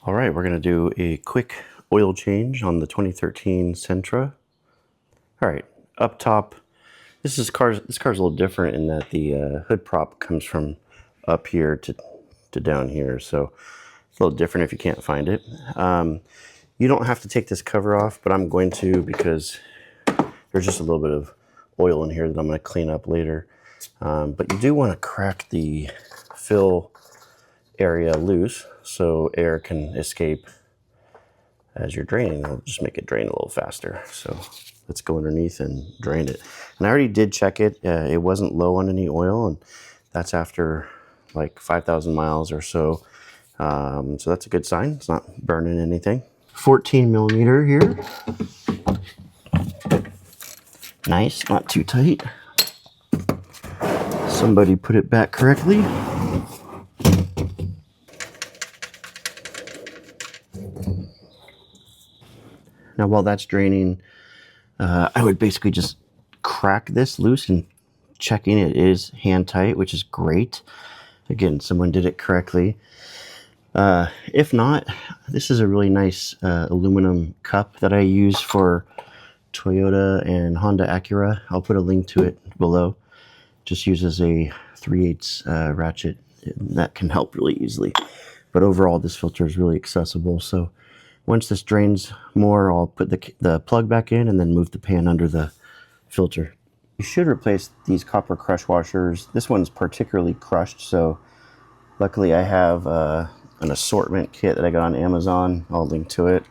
All right, we're gonna do a quick oil change on the 2013 Sentra. All right, up top, this car's a little different in that the hood prop comes from up here to down here, so it's a little different if you can't find it. You don't have to take this cover off, but I'm going to because there's just a little bit of oil in here that I'm gonna clean up later. But you do wanna crack the fill area loose so air can escape as you're draining. It'll just make it drain a little faster. So let's go underneath and drain it. And I already did check it. It wasn't low on any oil, and that's after like 5,000 miles or so. So that's a good sign. It's not burning anything. 14 millimeter here. Nice, not too tight. Somebody put it back correctly. Now while that's draining, I would basically just crack this loose and checking it is hand tight, which is great. Again, someone did it correctly. If not, this is a really nice aluminum cup that I use for Toyota and Honda Acura. I'll put a link to it below. Just uses a 3/8 ratchet. That can help really easily. But overall, this filter is really accessible. So once this drains more, I'll put the plug back in and then move the pan under the filter. You should replace these copper crush washers. This one's particularly crushed, so luckily I have an assortment kit that I got on Amazon. I'll link to it.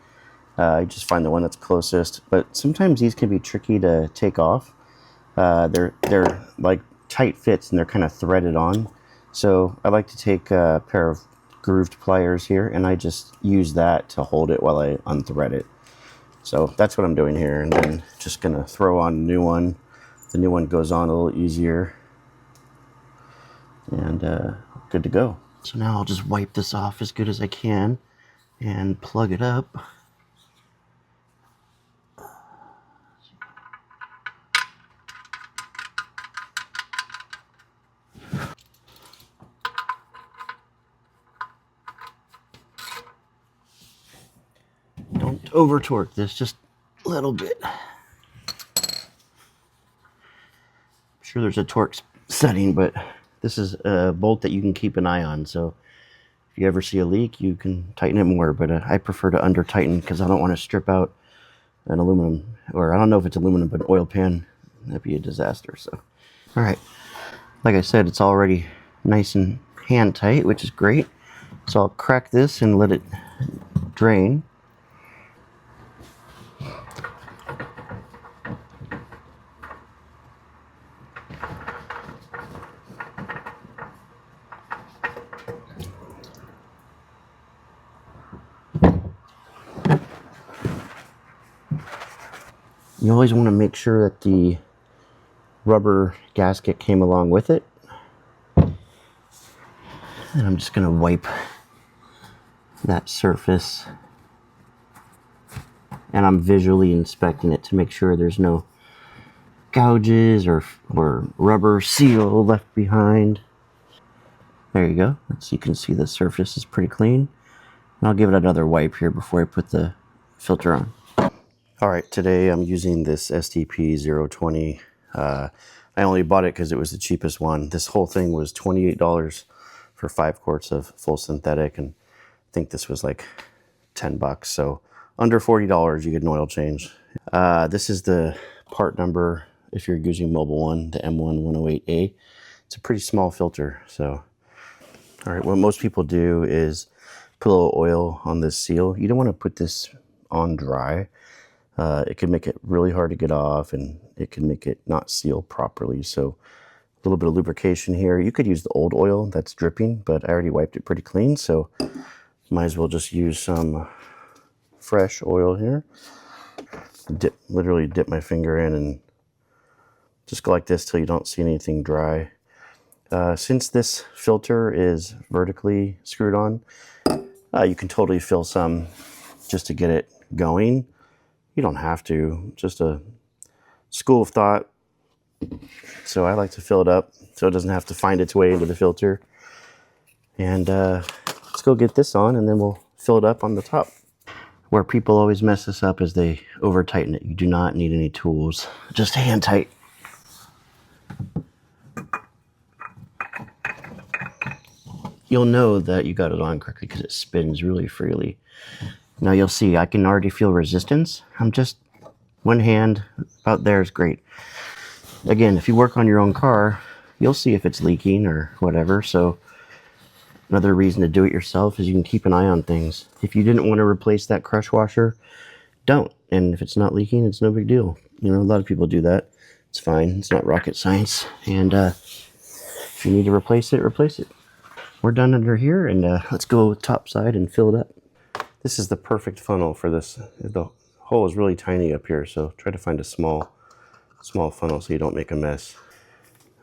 I just find the one that's closest, but sometimes these can be tricky to take off. They're like tight fits and they're kind of threaded on. So I like to take a pair of grooved pliers here, and I just use that to hold it while I unthread it. So that's what I'm doing here, and then just gonna throw on a new one. The new one goes on a little easier, and good to go. So now I'll just wipe this off as good as I can and plug it up. Don't over torque this, just a little bit. I'm sure there's a torque setting, but this is a bolt that you can keep an eye on. So if you ever see a leak, you can tighten it more, but I prefer to under tighten because I don't want to strip out an aluminum, or I don't know if it's aluminum, but an oil pan. That'd be a disaster. So, all right. Like I said, it's already nice and hand tight, which is great. So I'll crack this and let it drain. You always want to make sure that the rubber gasket came along with it. And I'm just going to wipe that surface. And I'm visually inspecting it to make sure there's no gouges or rubber seal left behind. There you go. You can see the surface is pretty clean. And I'll give it another wipe here before I put the filter on. All right, today I'm using this STP 020. I only bought it because it was the cheapest one. This whole thing was $28 for 5 quarts of full synthetic, and I think this was like 10 bucks. So under $40, you get an oil change. This is the part number if you're using Mobile One, the M1108A. It's a pretty small filter. So, all right, what most people do is put a little oil on this seal. You don't want to put this on dry. It can make it really hard to get off, and it can make it not seal properly. So a little bit of lubrication here. You could use the old oil that's dripping, but I already wiped it pretty clean, so might as well just use some fresh oil here. Literally dip my finger in and just go like this till you don't see anything dry. Since this filter is vertically screwed on, you can totally fill some just to get it going. You don't have to, just a school of thought. So I like to fill it up so it doesn't have to find its way into the filter. And let's go get this on, and then we'll fill it up on the top. Where people always mess this up is they over tighten it. You do not need any tools, just hand tight. You'll know that you got it on correctly because it spins really freely. Now you'll see I can already feel resistance. I'm just one hand about there is great. Again, if you work on your own car, you'll see if it's leaking or whatever. So another reason to do it yourself is you can keep an eye on things. If you didn't want to replace that crush washer, don't. And if it's not leaking, it's no big deal. You know, a lot of people do that. It's fine. It's not rocket science. And if you need to replace it, replace it. We're done under here, and let's go top side and fill it up. This is the perfect funnel for this. The hole is really tiny up here, so try to find a small funnel so you don't make a mess.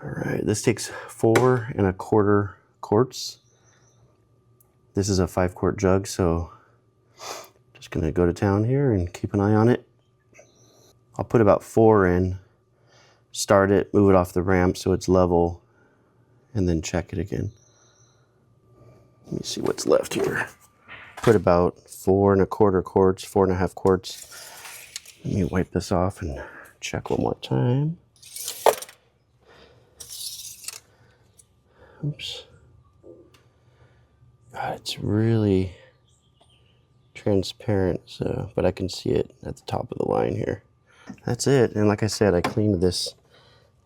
All right, this takes 4 1/4 quarts. This is a 5-quart jug, so just gonna go to town here and keep an eye on it. I'll put about 4 in, start it, move it off the ramp so it's level, and then check it again. Let me see what's left here. Put about 4 1/4 quarts, 4 1/2 quarts. Let me wipe this off and check one more time. Oops. God, it's really transparent, so but I can see it at the top of the line here. That's it. And like I said, I cleaned this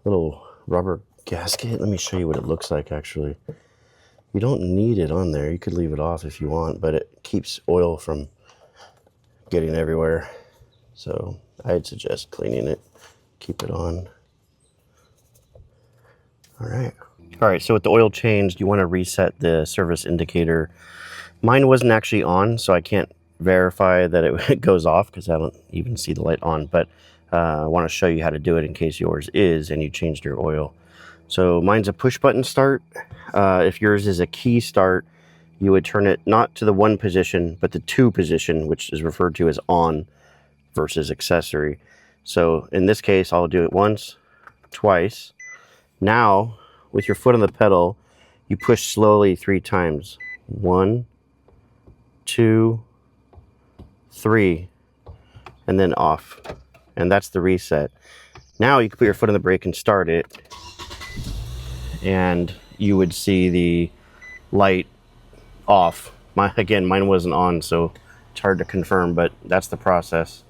little rubber gasket. Let me show you what it looks like actually. You don't need it on there. You could leave it off if you want, but it keeps oil from getting everywhere. So I'd suggest cleaning it. Keep it on. All right. All right, so with the oil changed, you want to reset the service indicator. Mine wasn't actually on, so I can't verify that it goes off because I don't even see the light on, but I want to show you how to do it in case yours is and you changed your oil. So mine's a push button start. If yours is a key start, you would turn it not to the 1 position, but the 2 position, which is referred to as on versus accessory. So in this case, I'll do it once, twice. Now, with your foot on the pedal, you push slowly 3 times. 1, 2, 3, and then off. And that's the reset. Now you can put your foot on the brake and start it, and you would see the light off. Again, mine wasn't on, so it's hard to confirm, but that's the process.